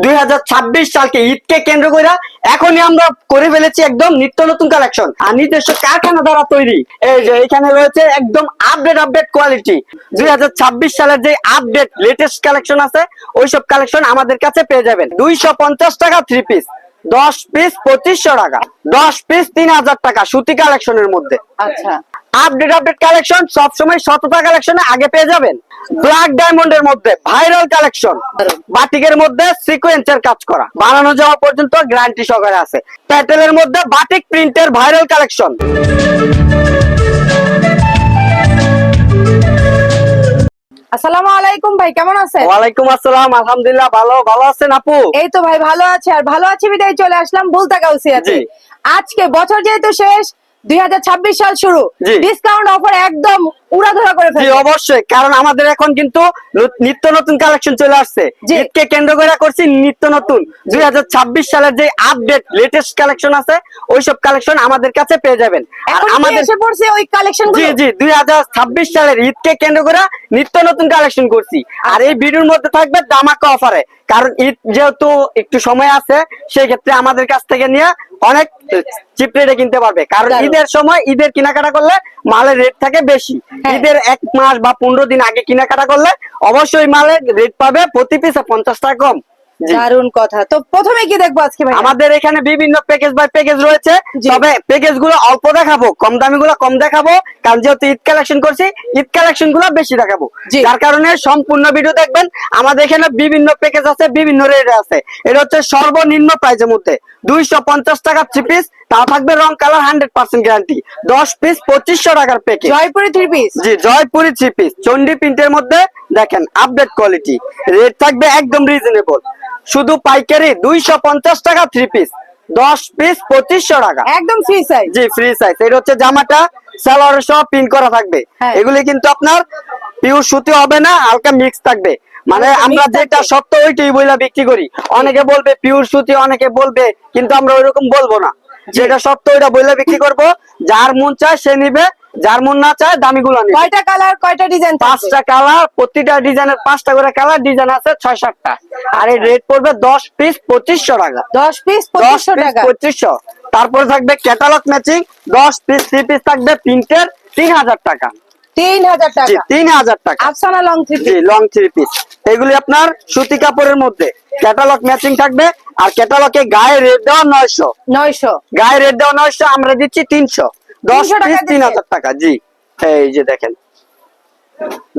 2026 সালকে ঈদকে কেন্দ্র করে এখনই আমরা করে ফেলেছি একদম নিত্য নতুন কালেকশন আর নিজস্ব কারখানা দ্বারা তৈরি। এই যে এখানে রয়েছে একদম আপডেট কোয়ালিটি 2026 সালের যে আপডেট লেটেস্ট কালেকশন আছে ওইসব কালেকশন আমাদের কাছে পেয়ে যাবেন 250 টাকা 3 পিস, 10 পিস 2500 টাকা, 10 পিস 3000 টাকা সুতি কালেকশনের মধ্যে। আচ্ছা, আপডেট কালেকশন সবসময় সততা কালেকশনে আগে পেয়ে যাবেন। ব্ল্যাক ডায়মন্ডের মধ্যে ভাইরাল কালেকশন, বাটিকের মধ্যে সিকোয়েন্সের কাজ করা, বানানো যাওয়া পর্যন্ত গ্যারান্টি সহকারে আছে। প্যাটেলের মধ্যে বাটিক প্রিন্টের ভাইরাল কালেকশন। আসসালামু আলাইকুম ভাই, কেমন আছেন? ওয়ালাইকুম আসসালাম, আলহামদুলিল্লাহ ভালো আছেন আপু? এই তো ভাই ভালো আছে, আর ভালো আছি বিদায় চলে আসলাম ভুলতা গাউসিয়াতে। জি। আজকে বছর যেহেতু শেষ, 2026 সাল শুরু, জি। ডিসকাউন্ট অফার একদম উড়াধুরা করে জি ফেলবে। অবশ্যই, কারণ আমাদের এখন কিন্তু নিত্য নতুন কালেকশন চলে আসছে। জি। ঈদকে কেন্দ্র করে করছি নিত্য নতুন 2026 সালের যে আপডেট লেটেস্ট কালেকশন আছে ওইসব কালেকশন আমাদের কাছে পেয়ে যাবেন। আর এখন কি আমাদের এসে পড়ছে ওই কালেকশন জি জি 2026 সালের ঈদকে কেন্দ্র করে নিত্য নতুন কালেকশন করছি। আর এই ভিডিওর মধ্যে থাকবে ধামাকা অফারে, কারণ ঈদ যেহেতু একটু সময় আছে সেই ক্ষেত্রে আমাদের কাছ থেকে নিয়ে অনেক চিপ রেটে কিনতে পারবে। কারণ দারুণ। ঈদের সময় ঈদের কেনাকাটা করলে মালের রেট থাকে বেশি। হ্যাঁ। ঈদের 1 মাস বা 15 দিন আগে কেনাকাটা করলে অবশ্যই মালের রেট পাবে প্রতি পিসে 50 টাকা কম। জি। দারুণ কথা। তো প্রথমে কি দেখবো আজকে ভাই? আমাদের এখানে বিভিন্ন প্যাকেজ বাই প্যাকেজ রয়েছে, জি। তবে প্যাকেজ গুলো অল্প দেখাবো, কম দামি গুলো কম দেখাবো, কারণ যেহেতু ঈদ কালেকশন করছি ঈদ কালেকশন গুলো বেশি দেখাবো। জি। যার কারণে সম্পূর্ণ ভিডিও দেখবেন। আমাদের এখানে বিভিন্ন প্যাকেজ আছে, বিভিন্ন রেট আছে। এটা হচ্ছে সর্বনিম্ন প্রাইসের মধ্যে 250 টাকা 3 পিস, তাও থাকবে রং কালার 100% গ্যারান্টি, 10 পিস 2500 টাকার প্যাকেজ। জয়পুরি 3 পিস। জি জয়পুরি 3 পিস চন্ডি প্রিন্টের মধ্যে দেখেন আপডেট কোয়ালিটি, রেট থাকবে একদম রিজনেবল। শুধু পাইকারি 250 টাকা 3 পিস, 10 পিস 2500 টাকা, একদম ফ্রি সাইজ। জি ফ্রি সাইজ। এটা হচ্ছে জামাটা সালোয়ারের সহ পিন করা থাকবে। হ্যাঁ। এগুলি কিন্তু আপনার পিওর সুতি হবে না, হালকা মিক্স থাকবে। মানে হালকা আমরা mix যেটা থাকবে। সত্য ওইটাই বইলা বিক্রি করি। অনেকে বলবে পিওর সুতি, অনেকে বলবে, কিন্তু আমরা ওইরকম বলবো না। যেটা সত্য ওইটা বইলা বিক্রি করব। যার মন চায় সে নিবে, যার মন না চায় দামিগুলো নিবে। কয়টা কালার, কয়টা ডিজাইন? 5টা কালার, প্রতিটা ডিজাইনের 5টা করে কালার, ডিজাইন আছে 6-7টা। আর এই রেট পড়বে 10 পিস 2500 টাকা, 10 পিস 2500 টাকা। 2500। তারপর থাকবে ক্যাটালগ ম্যাচিং 10 পিস 3 পিস থাকবে প্রিন্টের 3000 টাকা, 3000 জি টাকা। 3000 টাকা। আফসানা লং 3 জি পিস। লং 3 পিস, এগুলি আপনার সুতি কাপড়ের মধ্যে ক্যাটালগ ম্যাচিং থাকবে। আর ক্যাটালগে গায়ে রেট দেওয়া 900, 900। গায়ে রেট দেওয়া 900, আমরা দিচ্ছি 300, 10 300 টাকা পিস দিচ্ছেন? 3000 টাকা। জি এই যে দেখেন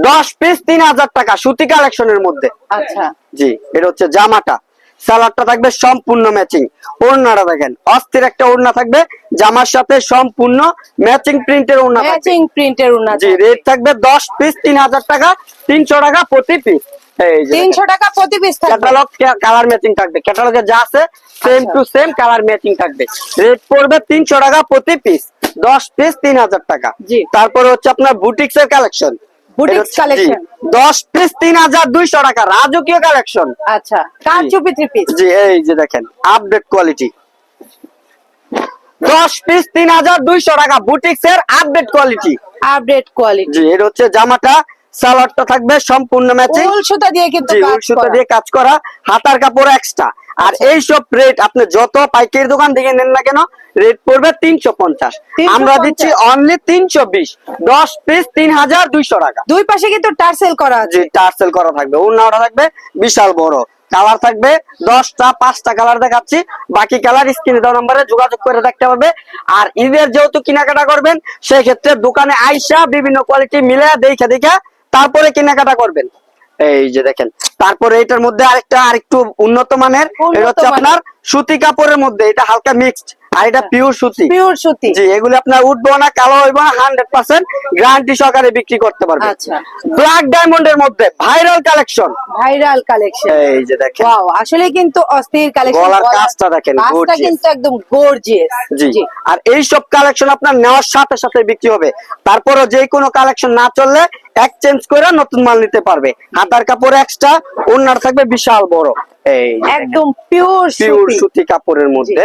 10 পিস 3000 টাকা সুতি কালেকশনের মধ্যে। আচ্ছা, জি এটা হচ্ছে জামাটা, সালোয়ারটা থাকবে সম্পূর্ণ ম্যাচিং, ওড়নাটা দেখেন অস্থির একটা ওড়না থাকবে, জামার সাথে সম্পূর্ণ ম্যাচিং প্রিন্টের ওড়না থাকবে। ম্যাচিং প্রিন্টের উন্না। জি রেট থাকবে 10 পিস 3000 টাকা, 300 টাকা প্রতি পিস। এই যে 300 টাকা প্রতি পিস থাকবে। ক্যাটালগ কালার ম্যাচিং থাকবে, ক্যাটালগে যা আছে সেম আচ্ছা। টু সেম কালার ম্যাচিং থাকবে। রেট পড়বে 300 টাকা প্রতি পিস, 10 পিস 3000 টাকা। জি। তারপর হচ্ছে আপনার বুটিক্স এর কালেকশন, বুটিক্স কালেকশন। 10 পিস 3200 টাকা রাজকীয় কালেকশন। আচ্ছা, কারচুপি 3 পিস। জি এই যে দেখেন আপডেট কোয়ালিটি, 10 পিস 3200 টাকা বুটিক্স এর আপডেট কোয়ালিটি। Update quality. জি এটা হচ্ছে জামাটা, সালোয়ারটা থাকবে সম্পূর্ণ ম্যাচিং, উল সুতা দিয়ে কিন্তু জি কাজ উল সুতা করা। দিয়ে কাজ করা, হাতার কাপড় এক্সট্রা। আর এই সব রেট আপনি যত পাইকারি দোকান থেকে নেন না কেন রেট পড়বে 350, 350 আমরা দিচ্ছি অনলি 320, 10 পিস 3200 টাকা। দুই পাশে কিন্তু টার্সেল করা আছে। জি টার্সেল করা থাকবে, ওড়নাটা থাকবে বিশাল বড়, কালার থাকবে 10টা, 5টা কালার দেখাচ্ছি, বাকি কালার স্ক্রিনে দেওয়া নম্বরে যোগাযোগ করে দেখতে পারবে। আর ঈদের যেহেতু কেনাকাটা করবেন সেই ক্ষেত্রে দোকানে আইসা বিভিন্ন কোয়ালিটি মিলে দেখে দেখে তারপরে কেনাকাটা করবেন। এই যে দেখেন তারপরে এটার মধ্যে আরেকটু উন্নত মানের, এটা হচ্ছে আপনার সুতি কাপড়ের মধ্যে, এটা হালকা মিক্সড, আর এটা পিওর সুতি। পিওর সুতি। জি এগুলি আপনার উঠবো না, কালো হইব না, 100% গ্যারান্টি সহকারে বিক্রি করতে পারবে। আচ্ছা। ব্ল্যাক ডায়মন্ডের মধ্যে ভাইরাল কালেকশন, ভাইরাল কালেকশন। এই যে দেখেন ওয়াও, আসলে কিন্তু অস্থির কালেকশন। গলার কাজটা দেখেন, কাজটা gorgeous। কিন্তু একদম গর্জিয়াস। জি আর এই সব কালেকশন আপনার নেওয়ার সাথে সাথে বিক্রি হবে। তারপরও যে কোনো কালেকশন না চললে এক্সচেঞ্জ করে নতুন মাল নিতে পারবে। হাতার কাপড় এক্সট্রা, ওড়নার থাকবে বিশাল বড়, এই যে একদম পিওর পিওর সুতি। সুতি কাপড়ের মধ্যে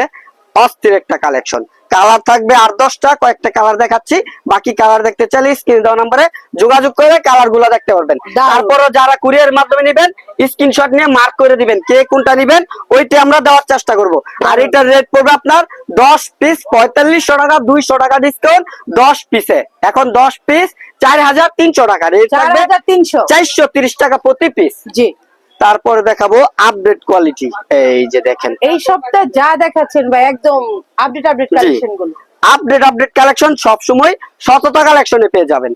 অস্থির একটা কালেকশন। কালার থাকবে 8-10টা, কয়েকটা কালার দেখাচ্ছি, বাকি কালার দেখতে চাইলে স্ক্রিনে দেওয়া নম্বরে যোগাযোগ করে কালার গুলো দেখতে পারবেন। তারপরও যারা কুরিয়ার মাধ্যমে নিবেন স্ক্রিনশট নিয়ে মার্ক করে দিবেন কে কোনটা নিবেন, ওইটা আমরা দেওয়ার চেষ্টা করব। আর এটার রেট পড়বে আপনার 10 পিস 4500 টাকা, 200 টাকা ডিসকাউন্ট 10 পিসে। এখন 10 পিস 4300 টাকা, রেট থাকবে 4300, 430 টাকা প্রতি পিস। জি। তারপরে দেখাবো আপডেট কোয়ালিটি, এই যে দেখেন এই সপ্তাহে যা দেখাচ্ছেন ভাই একদম আপডেট কালেকশন গুলো। আপডেট কালেকশন সবসময় সততা কালেকশনে পেয়ে যাবেন।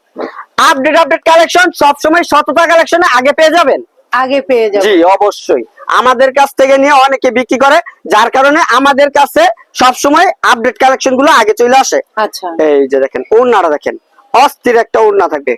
আপডেট কালেকশন সবসময় সততা কালেকশনে আগে পেয়ে যাবেন, আগে পেয়ে যাবেন। জি অবশ্যই। আমাদের কাছ থেকে নিয়ে অনেকে বিক্রি করে, যার কারণে আমাদের কাছে সবসময় আপডেট কালেকশন গুলো আগে চলে আসে। আচ্ছা, এই যে দেখেন ওড়নাটা দেখেন, অস্থির একটা ওড়না থাকবে,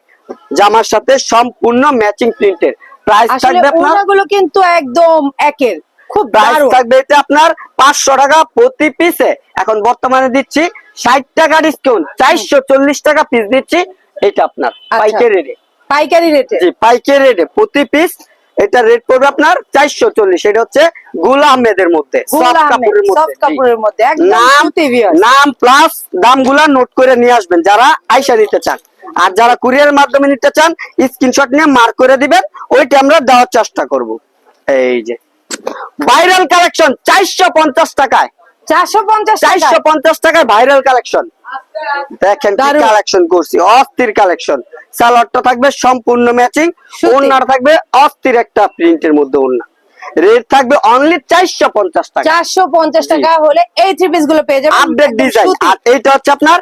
জামার সাথে সম্পূর্ণ ম্যাচিং প্রিন্টের। প্রাইস আসলে থাকবে আপনার, ওনাগুলো কিন্তু একদম একের, খুব প্রাইস দারুণ। থাকবে এটা আপনার 500 টাকা প্রতি পিসে। এখন বর্তমানে দিচ্ছি 60 টাকা ডিসকাউন্ট, 440 টাকা পিস দিচ্ছি। এটা আপনার পাইকারি রেটে, পাইকারি রেটে, জি পাইকারি রেটে প্রতি পিস এটা রেট পড়বে আপনার 440। এটা হচ্ছে গুল আহমেদের মধ্যে, সফট কাপড়ের মধ্যে, সফট কাপড়ের মধ্যে একদম নাম সুতি ভিউয়ার্স। নাম প্লাস দামগুলা নোট করে নিয়ে আসবেন যারা আইসা নিতে চান। আর যারা কুরিয়ার মাধ্যমে নিতে চান স্ক্রিনশট নিয়ে মার্ক করে দিবেন, ওইটা আমরা দেওয়ার চেষ্টা করব। এই যে ভাইরাল কালেকশন 450 টাকায়, 450 টাকায় ভাইরাল কালেকশন। দেখেন কি দারুণ। কালেকশন করছি, অস্থির কালেকশন। সালোয়ারটা থাকবে সম্পূর্ণ ম্যাচিং, সুতি। ওড়নাটা থাকবে অস্থির একটা প্রিন্টের মধ্যে ওড়না। রেট থাকবে অনলি 450 টাকা। 450 টাকা হলে এই থ্রি পিস গুলো পেয়ে যাবেন আপডেট একদম ডিজাইন। সুতি। আর এইটা হচ্ছে আপনার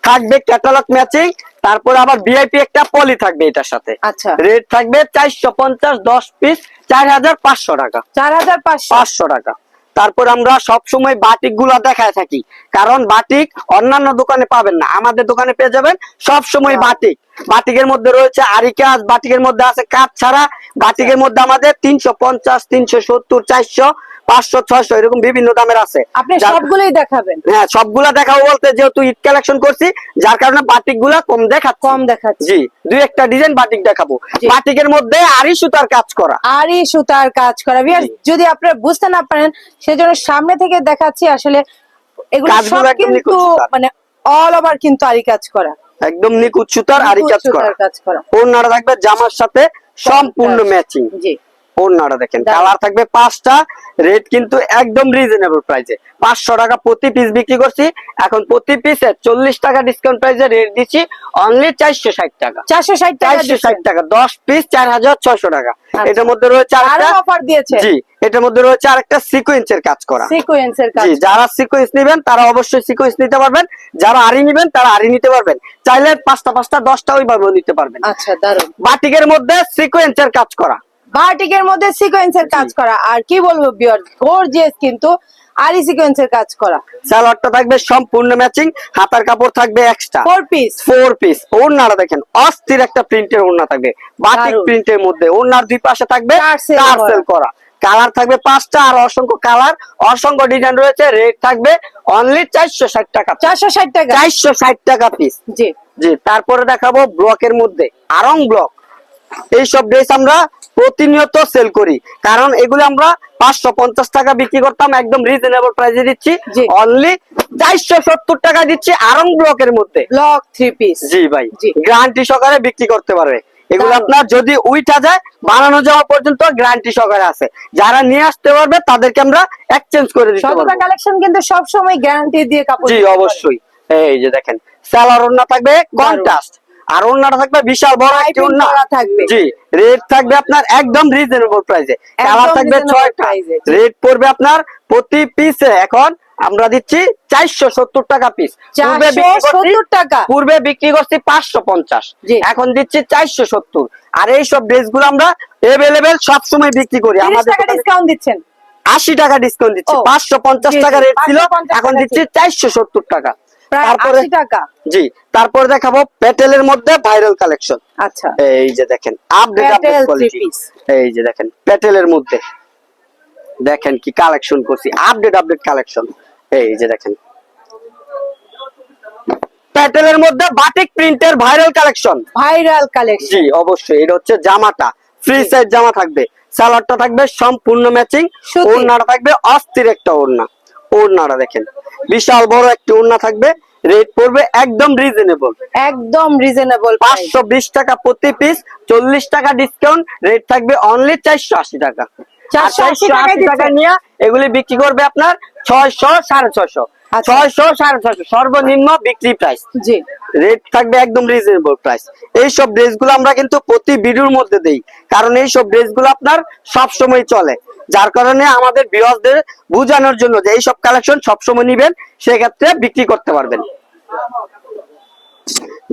থাকবে ক্যাটালগ ম্যাচিং, তারপরে আবার ভিআইপি একটা পলি থাকবে এটার সাথে। আচ্ছা, রেট থাকবে 450, 10 পিস 4500 টাকা, 4500। 500 টাকা। তারপর আমরা সব সময় বাটিক গুলা দেখায় থাকি, কারণ বাটিক অন্যান্য দোকানে পাবেন না, আমাদের দোকানে পেয়ে যাবেন সব সময় বাটিক। বাটিকের মধ্যে রয়েছে আরি কাজ, বাটিকের মধ্যে আছে কাজ ছাড়া, বাটিকের মধ্যে আমাদের 350, 370, 400, 500, 600 এরকম বিভিন্ন দামের আছে। আপনি যার- সবগুলোই দেখাবেন? হ্যাঁ সবগুলা দেখাবো বলতে যেহেতু ঈদ কালেকশন করছি, যার কারণে বাটিক গুলা কম দেখাচ্ছি। কম দেখাচ্ছি। জি, দুই একটা ডিজাইন বাটিক দেখাবো। জি। বাটিকের মধ্যে আরি সুতার কাজ করা, আরই সুতার কাজ করা। ভিউয়ার্স জি। যদি আপনারা বুঝতে না পারেন সেজন্য সামনে থেকে দেখাচ্ছি। আসলে এগুলো কাজগুলো সব একদম কিন্তু নিখুঁত সুতার। মানে অল ওভার কিন্তু আরি কাজ করা, একদম নিখুঁত সুতার আরি নিখুঁত কাজ করা। সুতার কাজ করা। ওড়নাটা থাকবে জামার সাথে সম্পূর্ণ কাজ। ম্যাচিং। জি, ওড়নাটা দেখেন, দারুণ। কালার থাকবে 5টা। রেট কিন্তু একদম রিজনেবল প্রাইসে, 500 টাকা প্রতি পিস বিক্রি করছি। এখন প্রতি পিসে 40 টাকা ডিসকাউন্ট প্রাইসে রেট দিচ্ছি অনলি 460 টাকা। 460 টাকা 460 টাকা 10 পিস 4600 টাকা। আচ্ছা। এটার মধ্যে রয়েছে আরো আরেকটা, অফার দিয়েছে। জি এটার মধ্যে রয়েছে আরেকটা সিকোয়েন্সের কাজ করা। সিকোয়েন্সের কাজ। জি, যারা সিকোয়েন্স নেবেন তারা অবশ্যই সিকোয়েন্স নিতে পারবেন, যারা আরি নেবেন তারা আরি নিতে পারবেন, চাইলে 5টা 10টা ওইভাবে নিতে পারবেন। আচ্ছা, দারুণ। বাটিকের মধ্যে সিকোয়েন্সের কাজ করা, বাটিকের মধ্যে সিকোয়েন্সের কাজ করা। আর কি বলবো ভিউয়ার্স, গর্জিয়াস কিন্তু আরি সিকোয়েন্সের কাজ করা। সালোয়ারটা থাকবে সম্পূর্ণ ম্যাচিং, হাতার কাপড় থাকবে এক্সট্রা 4 পিস। 4 পিস। ওড়নাটা দেখেন অস্থির একটা প্রিন্টের ওড়না থাকবে, বাটিক দারুণ। প্রিন্টের মধ্যে। ওড়নার দুই পাশে থাকবে টার্সেল টার্সেল করা, কালার থাকবে 5টা, আর অসংখ্য কালার অসংখ্য ডিজাইন রয়েছে। রেট থাকবে অনলি 460 টাকা, 460 টাকা। 460 টাকা পিস। জি, জি, তারপরে দেখাবো ব্লকের মধ্যে আরং ব্লক। এইসব ড্রেস আমরা প্রতিনিয়ত সেল করি, কারণ এগুলো আমরা 550 টাকা বিক্রি করতাম, একদম রিজনেবল প্রাইসে দিচ্ছি জি। অনলি 470 টাকা দিচ্ছি আরং ব্লকের মধ্যে। Block 3 piece. জি ভাই, জি। গ্যারান্টি সহকারে বিক্রি করতে পারবে এগুলো। দারুণ। আপনার যদি উইঠা যায় বানানো যাওয়া পর্যন্ত গ্যারান্টি সহকারে আছে, যারা নিয়ে আসতে পারবে তাদেরকে আমরা এক্সচেঞ্জ করে দিতে সততা পারবো। কালেকশন কিন্তু সব সময় গ্যারান্টি দিয়ে কাপড় জি দিতে পারে। অবশ্যই। এই যে দেখেন সালোয়ার ওড়না থাকবে কন্ট্রাস্ট, আর ওড়নাটা থাকবে বিশাল বড় একটি পাইপিং ওড়না করা থাকবে। জি। রেট থাকবে আপনার একদম রিজনেবল প্রাইসে, কালার একদম থাকবে reasonable 6টা। price এ, জি। রেট পড়বে আপনার প্রতি পিসে এখন আমরা দিচ্ছি 470 টাকা পিস। 470 টাকা। পূর্বে বিক্রি করছি 550, জি। এখন দিচ্ছি 470। আর এই সব ড্রেস গুলো আমরা এভেলেবেল সব সময় বিক্রি করি। 30 আমাদের টাকা দোকানে ডিসকাউন্ট দিচ্ছেন। 80 টাকা ডিসকাউন্ট দিচ্ছি, ও, 550 জি, টাকা জি, রেট ছিল, 550 এখন টাকা দিচ্ছি ছিল। 470 টাকা। প্রায় তারপরে 80 টাকা। জি, তারপর দেখাবো প্যাটেলের মধ্যে ভাইরাল কালেকশন। আচ্ছা, এই যে দেখেন আপডেট প্যাটেল কোয়ালিটি। 3 পিস। এই যে দেখেন প্যাটেলের মধ্যে দেখেন কি কালেকশন করছি, আপডেট কালেকশন। এই যে দেখেন প্যাটেলের মধ্যে বাটিক প্রিন্টের ভাইরাল কালেকশন। Viral collection. জি অবশ্যই। এটা হচ্ছে জামাটা ফ্রি সাইজ জামা থাকবে, সালোয়ারটা থাকবে সম্পূর্ণ ম্যাচিং, সুতি। ওড়নাটা থাকবে অস্থির একটা ওড়না। ওড়নাটা দেখেন বিশাল বড় একটি ওড়না থাকবে, রেট পড়বে একদম রিজনেবল, একদম রিজনেবল 520 টাকা প্রতি পিস, 40 টাকা ডিসকাউন্ট, রেট থাকবে অনলি 480 টাকা। 480 টাকায় 480 টাকা নিয়ে এগুলি বিক্রি করবে আপনার 600 650, আচ্ছা। 600 650 সর্বনিম্ন বিক্রি প্রাইস। জি রেট থাকবে একদম রিজনেবল প্রাইস। এইসব ড্রেসগুলো আমরা কিন্তু প্রতি ভিডিওর মধ্যে দেই, কারণ এইসব ড্রেসগুলো আপনার সব সময় চলে, যার কারণে আমাদের ভিউয়ারদের বোঝানোর জন্য যে এইসব কালেকশন সব সময় নিবেন, সেক্ষেত্রে বিক্রি করতে পারবেন।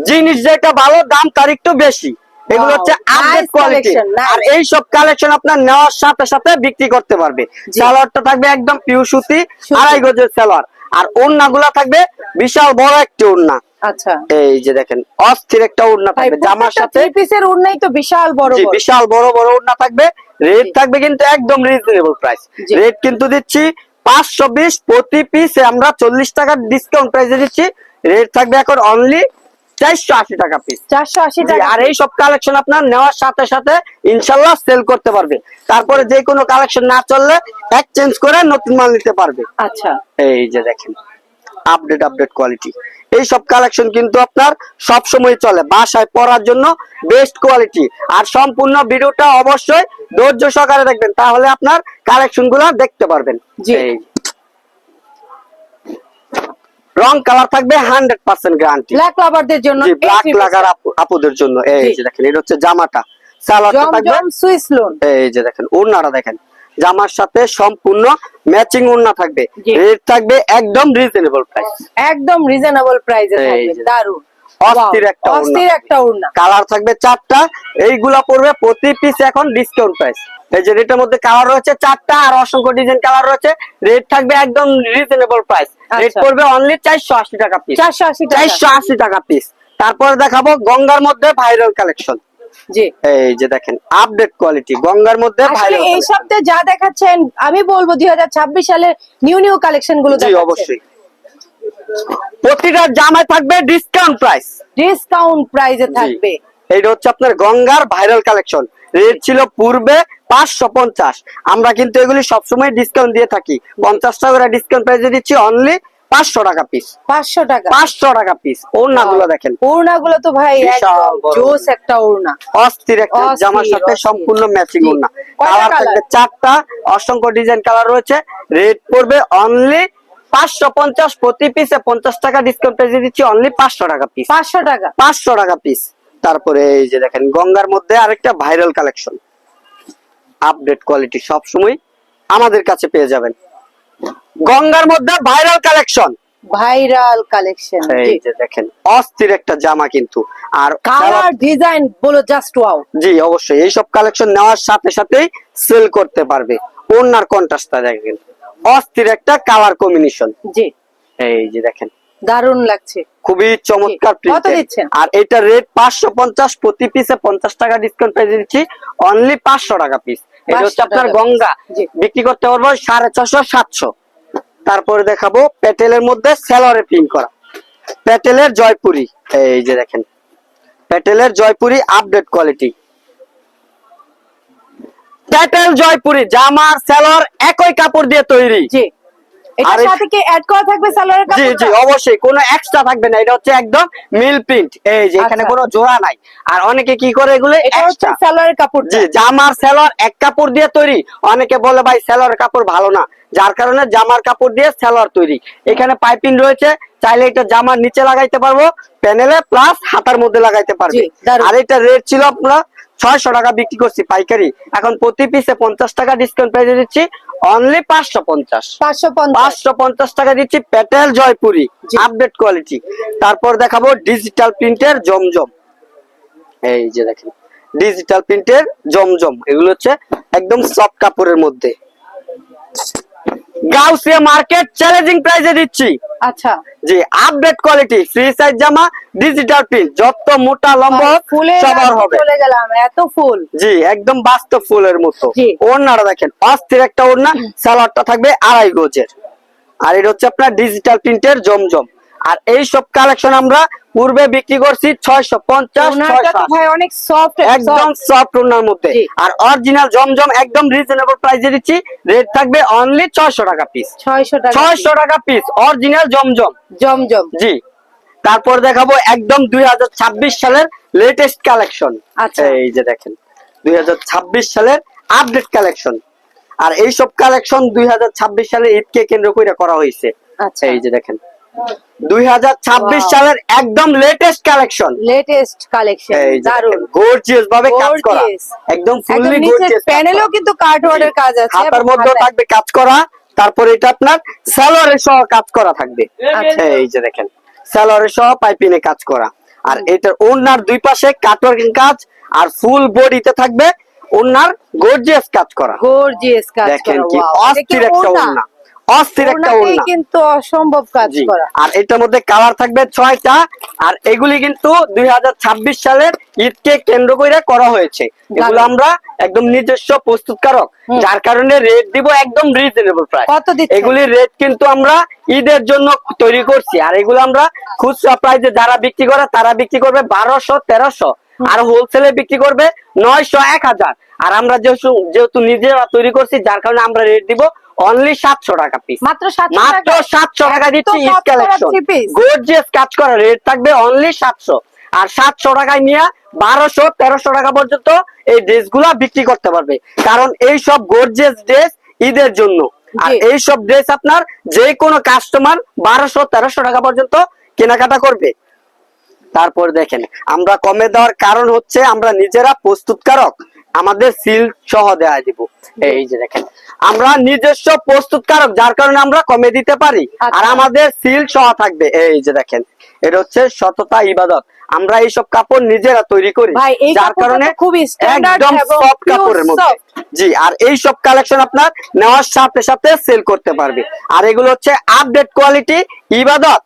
জিনিস যেটা ভালো, দাম তার একটু বেশি, এগুলো Wow, হচ্ছে update nice quality. collection, nice. আর এই সব কালেকশন আপনার নেওয়ার সাথে সাথে বিক্রি করতে পারবে। জি। সালোয়ারটা থাকবে একদম পিওর সুতি, সুতি। 2.5 গজের সালোয়ার, আর ওড়নাগুলা থাকবে বিশাল বড় একটি ওড়না। আচ্ছা এই যে দেখেন অস্থির একটা ওড়না ভাই, থাকবে জামার প্রত্যেকটা সাথে। থ্রি পিসের ওড়নাই তো বিশাল বড় জি, বড়। বিশাল বড় বড় ওড়না থাকবে, রেট জি। থাকবে কিন্তু একদম রিজনেবল প্রাইস। জি। রেট কিন্তু দিচ্ছি 520 প্রতি পিসে, আমরা 40 টাকা ডিসকাউন্ট প্রাইসে দিচ্ছি, রেট থাকবে এখন অনলি 480 টাকা পিস। 480 জি, টাকা। আর এই সব কালেকশন আপনার নেওয়ার সাথে সাথে ইনশাল্লাহ সেল করতে পারবে, তারপরে যে কোনো কালেকশন না চললে এক্সচেঞ্জ করে নতুন মাল নিতে পারবে। আচ্ছা এই যে দেখেন আপডেট কোয়ালিটি, এই সব কালেকশন কিন্তু আপনার সব সময় চলে, বাসায় পরার জন্য বেস্ট কোয়ালিটি। আর সম্পূর্ণ ভিডিওটা অবশ্যই ধৈর্য সহকারে দেখবেন, তাহলে আপনার কালেকশন গুলো দেখতে পারবেন। জি। এই রং কালার থাকবে 100% গ্যারান্টি। ব্ল্যাক লাভারদের জন্য জি, এই ব্ল্যাক three piece লাগার টা। আপুদের জন্য। এই জি। যে দেখেন এটা হচ্ছে জামাটা, সালোয়ারটা থাকবে, জমজম সুইস লোন। এই যে দেখেন ওড়নাটা দেখেন, জামার সাথে সম্পূর্ণ ম্যাচিং ওড়না থাকবে, জি। রেট থাকবে একদম রিজনেবল প্রাইস। একদম রিজনেবল প্রাইসে এই থাকবে, যে। দারুন। অস্থির Wow, একটা ওড়না। অস্থির একটা ওড়না। কালার থাকবে 4টা, এইগুলা পড়বে প্রতি পিস এখন ডিসকাউন্ট প্রাইস। এই যে এটার মধ্যে কালার রয়েছে 4টা, আর অসংখ্য ডিজাইন কালার রয়েছে, রেট থাকবে একদম রিজনেবল প্রাইস, রেট আচ্ছা। পড়বে অনলি 480 টাকা পিস। 480 টাকা। 480 টাকা পিস। তারপর দেখাবো গঙ্গার মধ্যে ভাইরাল কালেকশন। জি এই যে দেখেন আপডেট কোয়ালিটি, গঙ্গার মধ্যে আসলে ভাইরাল এই সপ্তাহে যা দেখাচ্ছেন, আমি বলবো 2026 সালের নিউ কালেকশন গুলো জি দেখাচ্ছেন। অবশ্যই, প্রতিটা জামায় থাকবে ডিসকাউন্ট প্রাইস। ডিসকাউন্ট প্রাইসে থাকবে। এইটা হচ্ছে আপনার গঙ্গার ভাইরাল কালেকশন, রেট ছিল পূর্বে 550, আমরা কিন্তু এগুলি সবসময় ডিসকাউন্ট দিয়ে থাকি, 50 টাকা করে ডিসকাউন্ট প্রাইসে দিচ্ছি অনলি 500 টাকা পিস। 500 টাকা। 500 টাকা পিস। ওড়নাগুলো দেখেন ওড়নাগুলো তো ভাই বিশাল একদম বড় জোস একটা ওড়না। অস্থির একটা অস্থির, জামার সাথে অস্থির। সম্পূর্ণ ম্যাচিং জি। ওড়না। কয়টা কালার colour? থাকবে 4টা, অসংখ্য ডিজাইন কালার রয়েছে, রেট পড়বে অনলি 550 প্রতি পিসে, 50 টাকা ডিসকাউন্ট প্রাইসে দিচ্ছি অনলি 500 টাকা পিস। 500 টাকা। 500 টাকা পিস। তারপরে এই যে দেখেন গঙ্গার মধ্যে আরেকটা ভাইরাল কালেকশন, আপডেট কোয়ালিটি সব সময় আমাদের কাছে পেয়ে যাবেন। গঙ্গার মধ্যে ভাইরাল কালেকশন, ভাইরাল কালেকশন। এই যে দেখেন অস্থির একটা জামা কিন্তু, আর কালার ডিজাইন বলো জাস্ট ওয়াও। জি অবশ্যই এইসব কালেকশন নেওয়ার সাথে সাথেই সেল করতে পারবে। ওড়নার কন্ট্রাস্টটা দেখেন, অস্থির একটা কালার কম্বিনেশন। জি এই যে দেখেন দারুণ লাগছে। খুবই চমৎকার কত প্রিন্টের। দিচ্ছেন? আর এটা রেট 550 প্রতি পিসে, 50 টাকা ডিসকাউন্ট প্রাইসে দিচ্ছি অনলি 500 টাকা পিস। এটা হচ্ছে 500 আপনার টাকা গঙ্গা, জি। বিক্রি করতে পারবো 450 700। তারপরে দেখাবো প্যাটেলের মধ্যে সেলরে প্রিন্ট করা, প্যাটেলের জয়পুরি। এই যে দেখেন প্যাটেলের জয়পুরি আপডেট কোয়ালিটি, প্যাটেল জয়পুরি জামার সেলর একই কাপড় দিয়ে তৈরি। জি আর এটার সাথে কি অ্যাড করা থাকবে সালোয়ারের জি কাপড়? জি অবশ্যই, কোনো এক্সট্রা থাকবে না, এটা হচ্ছে একদম মিল প্রিন্ট। এই যে এখানে আচ্ছা। কোনো জোড়া নাই, আর অনেকে কি করে এগুলো এটা হচ্ছে এক্সট্রা। সালোয়ারের কাপড়। জি, জামার সেলর এক কাপড় দিয়ে তৈরি, অনেকে বলে ভাই সেলরের কাপড় ভালো না, যার কারণে জামার কাপড় দিয়ে সেলর তৈরি। এখানে পাইপিং রয়েছে, চাইলে এটা জামার নিচে লাগাইতে পারবো, প্যানেলে প্লাস হাতার মধ্যে লাগাইতে পারবে। জি, দারুণ। আর এটা রেট ছিল আপনার 600 টাকা বিক্রি করছি পাইকারি, এখন প্রতি পিসে 50 টাকা ডিসকাউন্ট প্রাইসে দিচ্ছি অনলি 550। 550। 550 টাকা দিচ্ছি প্যাটেল জয়পুরি জি। Update quality. তারপর দেখাবো ডিজিটাল প্রিন্টের জমজম। এই যে দেখেন ডিজিটাল প্রিন্টের জমজম, এগুলো হচ্ছে একদম সফট কাপড়ের মধ্যে, গাউসিয়া মার্কেট চ্যালেঞ্জিং প্রাইসে দিচ্ছি। আচ্ছা জি, আপডেট কোয়ালিটি ফ্রি সাইজ জামা, ডিজিটাল প্রিন্ট, যত মোটা লম্বা হোক ফুলের সবার রাজ্যে হবে। চলে গেলাম, এত ফুল। জি একদম বাস্তব ফুলের মতো। জি। ওড়নাটা দেখেন অস্থির একটা ওড়না, সালোয়ারটা থাকবে 2.5 গজের, আর এটা হচ্ছে আপনার ডিজিটাল প্রিন্টের জমজম। আর এই সব কালেকশন আমরা পূর্বে বিক্রি করছি 650 ওনাটা তো ভাই অনেক সফট একদম সফট ওনার মধ্যে। জি। আর অরিজিনাল জমজম একদম রিজনেবল প্রাইসে দিচ্ছি, রেট থাকবে অনলি 600 টাকা পিস। 600 টাকা 600 টাকা পিস অরিজিনাল জমজম। জমজম। জি, তারপর দেখাবো একদম 2026 সালের লেটেস্ট কালেকশন। আচ্ছা। এই যে দেখেন 2026 সালের আপডেট কালেকশন। আর এই সব কালেকশন 2026 সালে ঈদকে কেন্দ্র করে করা হয়েছে। আচ্ছা। এই যে দেখেন 2026 Wow. সালের একদম লেটেস্ট কালেকশন। লেটেস্ট কালেকশন এই যে দারুন গর্জিয়াস ভাবে কাজ করা, Gorgeous। একদম একদম ফুললি নিচে গর্জিয়াস। প্যানেলেও কিন্তু কার্ডওয়ার্ডের কাজ আছে হাতার এবং মধ্যে হাতায়- থাকবে কাজ করা, তারপর এটা আপনার সালোয়ারের সহ কাজ করা থাকবে। আচ্ছা। এই যে দেখেন সালোয়ারের সহ পাইপিনে কাজ করা। আর এটার ওড়নার দুই পাশে কাটওয়ার্কিং কাজ, আর ফুল বডিতে থাকবে ওড়নার গর্জিয়াস কাজ করা। গর্জিয়াস কাজ দেখেন করা কি ওয়াও অস্থির একটা ওড়না, অস্থির একটা ওড়নাতেই ওড়না। কিন্তু অসম্ভব কাজ জি, করা। আর এটার মধ্যে কালার থাকবে 6টা। আর এগুলি কিন্তু 2026 সালের ঈদকে কেন্দ্র করে করা হয়েছে। এগুলো আমরা একদম নিজস্ব প্রস্তুতকারক, যার কারণে রেট দিব একদম রিজনেবল প্রাইস। কত দিচ্ছেন? এগুলির রেট কিন্তু আমরা ঈদের জন্য তৈরি করছি। আর এগুলো আমরা খুচরা প্রাইসে যারা বিক্রি করে তারা বিক্রি করবে 1200 1300, আর হোলসেলে বিক্রি করবে 900 1000। আর আমরা যেহেতু নিজেরা তৈরি করছি, যার কারণে আমরা রেট দিব অনলি 700 টাকা পিস। মাত্র 700 মাত্র টাকা 700 টাকা দিচ্ছি ঈদ কাজ করা কালেকশন। three piece। গর্জিয়াস কাজ করা, রেট থাকবে অনলি 700। আর 700 টাকায় নিয়ে 1200 1300 টাকা পর্যন্ত এই ড্রেস গুলা বিক্রি করতে পারবে, কারণ এই সব গর্জিয়াস ড্রেস ঈদের জন্য। আর জি। এই সব ড্রেস আপনার যে কোনো কাস্টমার 1200 1300 টাকা পর্যন্ত কেনাকাটা করবে। তারপর দেখেন আমরা কমে দেওয়ার কারণ হচ্ছে আমরা নিজেরা প্রস্তুতকারক, আমাদের সিল সহ দেওয়া দিব। এই যে দেখেন আমরা নিজস্ব প্রস্তুতকারক, যার কারণে আমরা কমে দিতে পারি। আচ্ছা। আর আমাদের সিল সহ থাকবে। এই যে দেখেন এটা হচ্ছে সততা ইবাদত, আমরা এইসব কাপড় নিজেরা তৈরি করি, ভাই এই যার কাপড়টা কারণে তো খুবই স্ট্যান্ডার্ড একদম এবং সফট pure কাপড়ের মধ্যে। soft। জি, আর এই সব কালেকশন আপনার নেওয়ার সাথে সাথে সেল করতে পারবে। আর এগুলো হচ্ছে আপডেট কোয়ালিটি ইবাদত,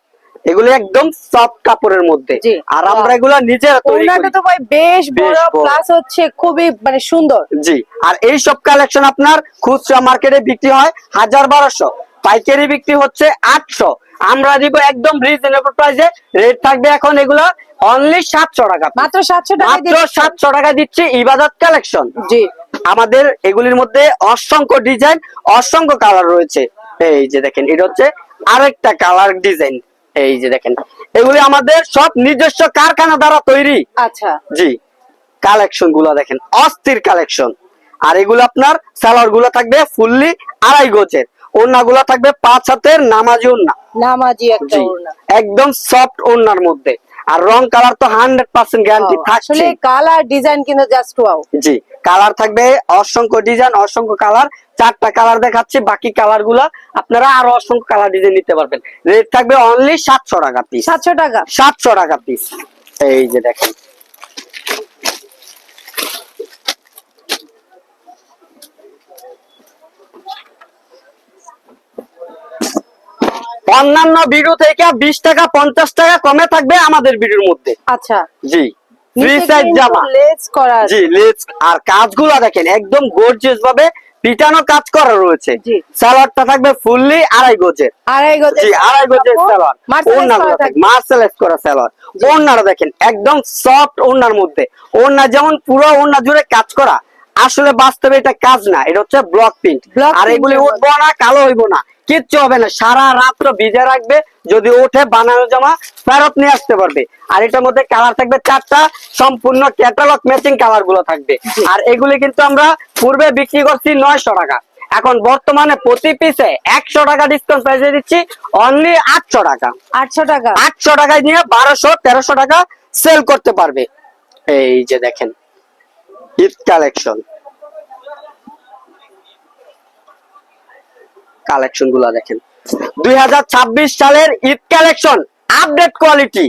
এগুলো একদম সফট কাপড়ের মধ্যে। জি। আর আমরা এগুলো নিজেরা তৈরি ওড়নাটা করি। তো ভাই বেশ বড়, বেশ বড়। প্লাস হচ্ছে খুবই মানে সুন্দর। জি, আর এই সব কালেকশন আপনার খুচরা মার্কেটে বিক্রি হয় 1000 1200, পাইকারি বিক্রি হচ্ছে 800। আমরা দিব একদম রিজনেবল প্রাইসে, রেট থাকবে এখন এগুলো অনলি 700 টাকা। মাত্র 700 টাকা মাত্র 700 টাকা দিচ্ছি ইবাদত কালেকশন। জি। আমাদের এগুলির মধ্যে অসংখ্য ডিজাইন, অসংখ্য কালার রয়েছে। এই যে দেখেন এটা হচ্ছে আরেকটা কালার ডিজাইন। এই যে দেখেন এগুলি আমাদের সব নিজস্ব কারখানা দ্বারা তৈরি। আচ্ছা। জি, কালেকশন গুলো দেখেন অস্থির কালেকশন। আর এগুলো আপনার সালোয়ার গুলো থাকবে ফুললি 2.5 গজের, ওড়না গুলো থাকবে 5 হাতের নামাজি ওড়না। নামাজি একটা জি, ওড়না। একদম সফট ওড়নার মধ্যে। আর রং কালার তো 100% গ্যারান্টি থাকছে। আসলে কালার ডিজাইন কিন্তু জাস্ট ওয়াও। জি, কালার থাকবে অসংখ্য ডিজাইন, অসংখ্য কালার। 4টা কালার দেখাচ্ছি, বাকি কালার গুলা আপনারা আরো অসংখ্য কালার ডিজাইন নিতে পারবেন। রেট থাকবে অনলি 700 টাকা পিস। 700 টাকা। 700 টাকা পিস। এই যে দেখেন অন্যান্য ভিডিও থেকে 20 টাকা 50 টাকা কমে থাকবে আমাদের ভিডিওর মধ্যে। আচ্ছা। জি, ফ্রি নিচে সাইজ কিন্তু জামা। লেস করা আছে। জি, লেস। আর কাজগুলো দেখেন একদম গর্জিয়াস ভাবে পিটানো কাজ করা রয়েছে। জি। সালোয়ারটা থাকবে ফুললি 2.5 গজের। 2.5 গজের। জি, 2.5 গজের সালোয়ার। ওড়নাগুলো দেখেন মার্সেলাইজ করা সালোয়ার। ওড়নাটা দেখেন একদম সফট ওড়নার মধ্যে। ওড়না যেমন পুরো ওড়না জুড়ে কাজ করা, আসলে বাস্তবে এটা কাজ না, এটা হচ্ছে ব্লক প্রিন্ট। Block আর print এগুলি এর উঠবো না, কালো হইবো না, কিচ্ছু হবে না, সারা রাত্র ভিজে রাখবে। যদি ওঠে বানানো জামা ফেরত নিয়ে আসতে পারবে। আর এটার মধ্যে কালার থাকবে 4টা, সম্পূর্ণ ক্যাটালগ ম্যাচিং কালার গুলো থাকবে। আর এগুলি কিন্তু আমরা পূর্বে বিক্রি করছি 900 টাকা, এখন বর্তমানে প্রতি পিসে 100 টাকা ডিসকাউন্ট প্রাইসে দিচ্ছি অনলি 800 টাকা। 800 টাকা। 800 টাকায় নিয়ে 1200 1300 টাকা সেল করতে পারবে। এই যে দেখেন ঈদ কালেকশন, কালেকশন গুলা দেখেন 2026 সালের Eid collection, update quality,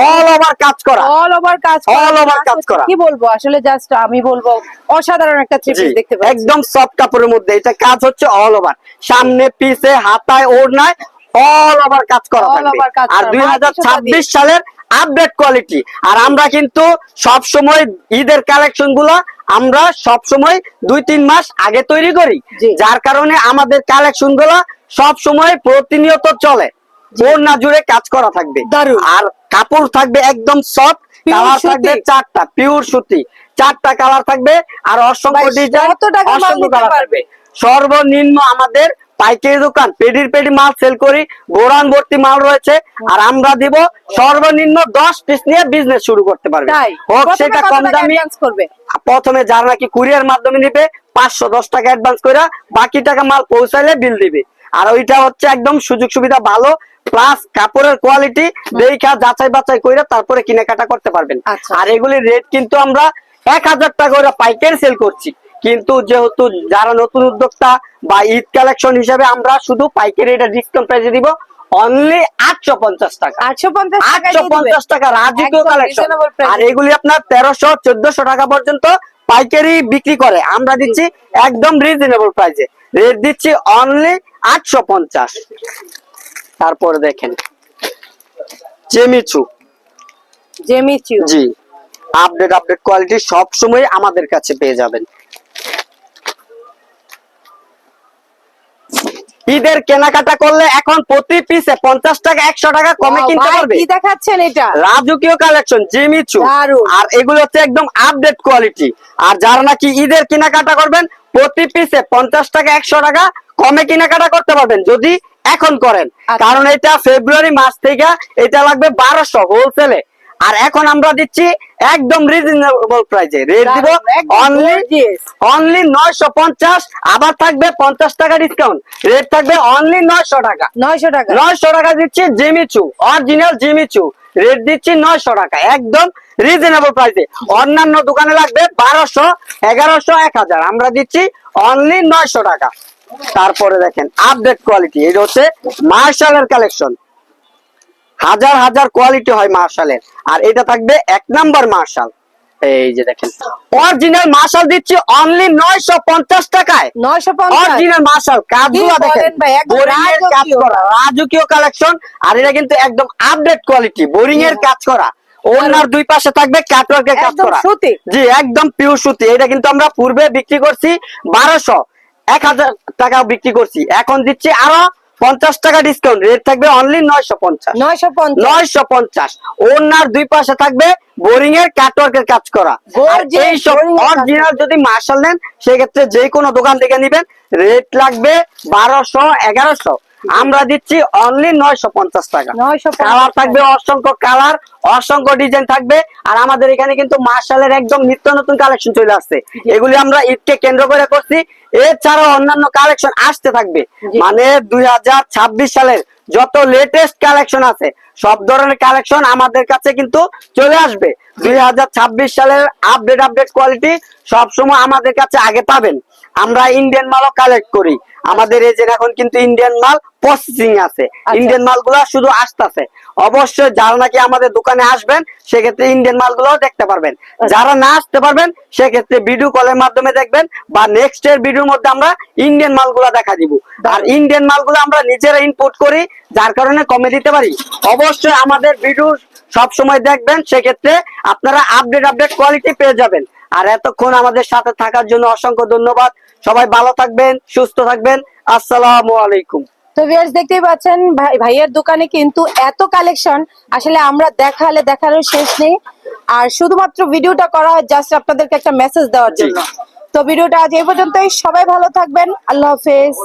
all over কাজ করা। অল ওভার কাজ করা। All over কাজ করা। কি বলবো আসলে জাস্ট আমি বলবো অসাধারণ একটা থ্রি জি, পিস দেখতে পাচ্ছি। একদম সফট কাপড়ের মধ্যে এটা কাজ হচ্ছে অল ওভার, সামনে পিছে হাতায় ওড়নায় অল ওভার কাজ করা All থাকবে। over কাজ আর করা, 2026 সালের আপডেট কোয়ালিটি। আর আমরা কিন্তু সব সময় ঈদের কালেকশন গুলা আমরা সব সময় 2-3 মাস আগে তৈরি করি, জি। যার কারণে আমাদের কালেকশন গুলা সব সময় প্রতিনিয়ত চলে। ওড়না জুড়ে কাজ করা থাকবে। দারুণ। আর কাপড় থাকবে একদম সফট, Pure কালার সুতি। থাকবে 4টা, পিওর সুতি, 4টা কালার থাকবে, আর অসংখ্য ভাই, ডিজাইন, কত টাকা মাল অসংখ্য নিতে কালার পারবে? থাকবে। সর্বনিম্ন আমাদের পাইকারি দোকান পেডি মাল সেল করি, গোড়ান ভর্তি মাল রয়েছে, আর আমরা দিব সর্বনিম্ন 10 পিস নিয়ে বিজনেস শুরু করতে পারবে। তাই হোক প্রথমে সেটা কত কম টাকা দামি, অ্যাডভান্স করবে? প্রথমে যারা নাকি কুরিয়ার মাধ্যমে নিবে 510 টাকা অ্যাডভান্স করে বাকি টাকা মাল পৌঁছাইলে বিল দিবে। আর ওইটা হচ্ছে একদম সুযোগ সুবিধা ভালো, প্লাস কাপড়ের কোয়ালিটি দেখা যাচাই বাছাই করে তারপরে কেনাকাটা করতে পারবেন। আচ্ছা। আর এগুলির রেট কিন্তু আমরা 1000 টাকা করে পাইকারি সেল করছি, কিন্তু যেহেতু যারা নতুন উদ্যোক্তা বা ঈদ কালেকশন হিসাবে আমরা শুধু পাইকারি এটা ডিসকাউন্ট প্রাইসে দিব অনলি 850 টাকা। 850 টাকা রাজকীয় কালেকশন। আর এগুলি আপনার 1300-1400 টাকা পর্যন্ত পাইকারি বিক্রি করে, আমরা দিচ্ছি একদম রিজনেবল প্রাইসে, রেট দিচ্ছি অনলি 850। তারপরে দেখেন জেমিচু, জি আপডেট কোয়ালিটি সব সময় আমাদের কাছে পেয়ে যাবেন। ঈদের কেনাকাটা করলে এখন প্রতি পিসে 50 টাকা 100 টাকা কমে কিনতে পারবে। কি দেখাচ্ছেন এটা? রাজকীয় কালেকশন জিমিচু, দারুণ। আর এগুলো হচ্ছে একদম আপডেট কোয়ালিটি। আর যারা নাকি ঈদের কেনাকাটা করবেন প্রতি পিসে 50 টাকা 100 টাকা কমে কেনাকাটা করতে পারবেন যদি এখন করেন। আচ্ছা। কারণ এটা ফেব্রুয়ারি মাস থেকে এটা লাগবে 1200 হোলসেলে, আর এখন আমরা দিচ্ছি একদম রিজনেবল প্রাইসে, রেট দিব অনলি 950। আবার থাকবে 50 টাকা ডিসকাউন্ট, রেট থাকবে অনলি 900 টাকা। 900 টাকা দিচ্ছি জিমিচু, অরিজিনাল জিমিচু, রেট দিচ্ছি 900 টাকা, একদম রিজনেবল প্রাইসে। অন্যান্য দোকানে লাগবে 1200, 1100, 1000, আমরা দিচ্ছি অনলি 900 টাকা। তারপরে দেখেন আপডেট কোয়ালিটি, এটা হচ্ছে মার্শালের কালেকশন, হাজার হাজার কোয়ালিটি হয় মার্শালের, আর এটা থাকবে 1 নাম্বার মার্শাল। এই যে দেখেন অরিজিনাল মার্শাল দিচ্ছি অনলি 950 টাকায়। 950 অরিজিনাল মার্শাল, কাজগুলো কি দেখেন বলেন ভাই, একদম বোরিং এর কাজ রাজকীয়। করা, রাজকীয় কালেকশন। আর এটা কিন্তু একদম আপডেট কোয়ালিটি, বোরিং এর কাজ করা, ওনার দুই পাশে থাকবে কাটওয়ার্কের কাজ একদম করা, সুতি। জি একদম পিওর সুতি। এটা কিন্তু আমরা পূর্বে বিক্রি করছি 1200, 1000 টাকা বিক্রি করছি, এখন দিচ্ছি আরো 50 টাকা ডিসকাউন্ট, রেট থাকবে অনলি 950। 950 ওনার দুই পাশে থাকবে বোরিং এর কাটওয়ার্কের কাজ করা। আর Gorgeous এই সব boring এর কাজ অরিজিনাল যদি মার্শাল নেন সেক্ষেত্রে যে কোনো দোকান থেকে নিবেন, রেট লাগবে 1200, 1100, আমরা দিচ্ছি অনলি 950 টাকা। 950 কালার থাকবে অসংখ্য কালার, অসংখ্য ডিজাইন থাকবে। আর আমাদের এখানে কিন্তু মার্শালের একদম নিত্য নতুন কালেকশন চলে আসছে, এগুলি আমরা ঈদকে কেন্দ্র করে করছি, এছাড়াও অন্যান্য কালেকশন আসতে থাকবে। মানে 2026 সালের যত লেটেস্ট কালেকশন আছে সব ধরনের কালেকশন আমাদের কাছে কিন্তু চলে আসবে। 2026 সালের আপডেট কোয়ালিটি সবসময় আমাদের কাছে আগে পাবেন। আমরা ইন্ডিয়ান মালও কালেক্ট করি, আমাদের এই যে এখন কিন্তু ইন্ডিয়ান মাল প্রসেসিং আছে, ইন্ডিয়ান মালগুলো শুধু আসতেছে। অবশ্যই যারা নাকি আমাদের দোকানে আসবেন সেক্ষেত্রে ইন্ডিয়ান মালগুলো দেখতে পারবেন, যারা না আসতে পারবেন সেক্ষেত্রে ভিডিও কলের মাধ্যমে দেখবেন, বা নেক্সট এর ভিডিওর মধ্যে আমরা ইন্ডিয়ান মালগুলো দেখা দিব। আর ইন্ডিয়ান মালগুলো আমরা নিজেরা ইনপুট করি, যার কারণে কমে দিতে পারি। অবশ্যই আমাদের ভিডিও সব সময় দেখবেন, সেক্ষেত্রে আপনারা আপডেট কোয়ালিটি পেয়ে যাবেন। আর এতক্ষণ আমাদের সাথে থাকার জন্য অসংখ্য ধন্যবাদ। সবাই ভালো থাকবেন, সুস্থ থাকবেন। আসসালামু আলাইকুম। তো ভিউয়ার্স দেখতেই পাচ্ছেন ভাইয়ের দোকানে কিন্তু এত কালেকশন, আসলে আমরা দেখানোর শেষ নেই। আর শুধুমাত্র ভিডিওটা করা হয় জাস্ট আপনাদেরকে একটা মেসেজ দেওয়ার জন্য। তো ভিডিওটা আজ এই পর্যন্তই, সবাই ভালো থাকবেন, আল্লাহ হাফেজ।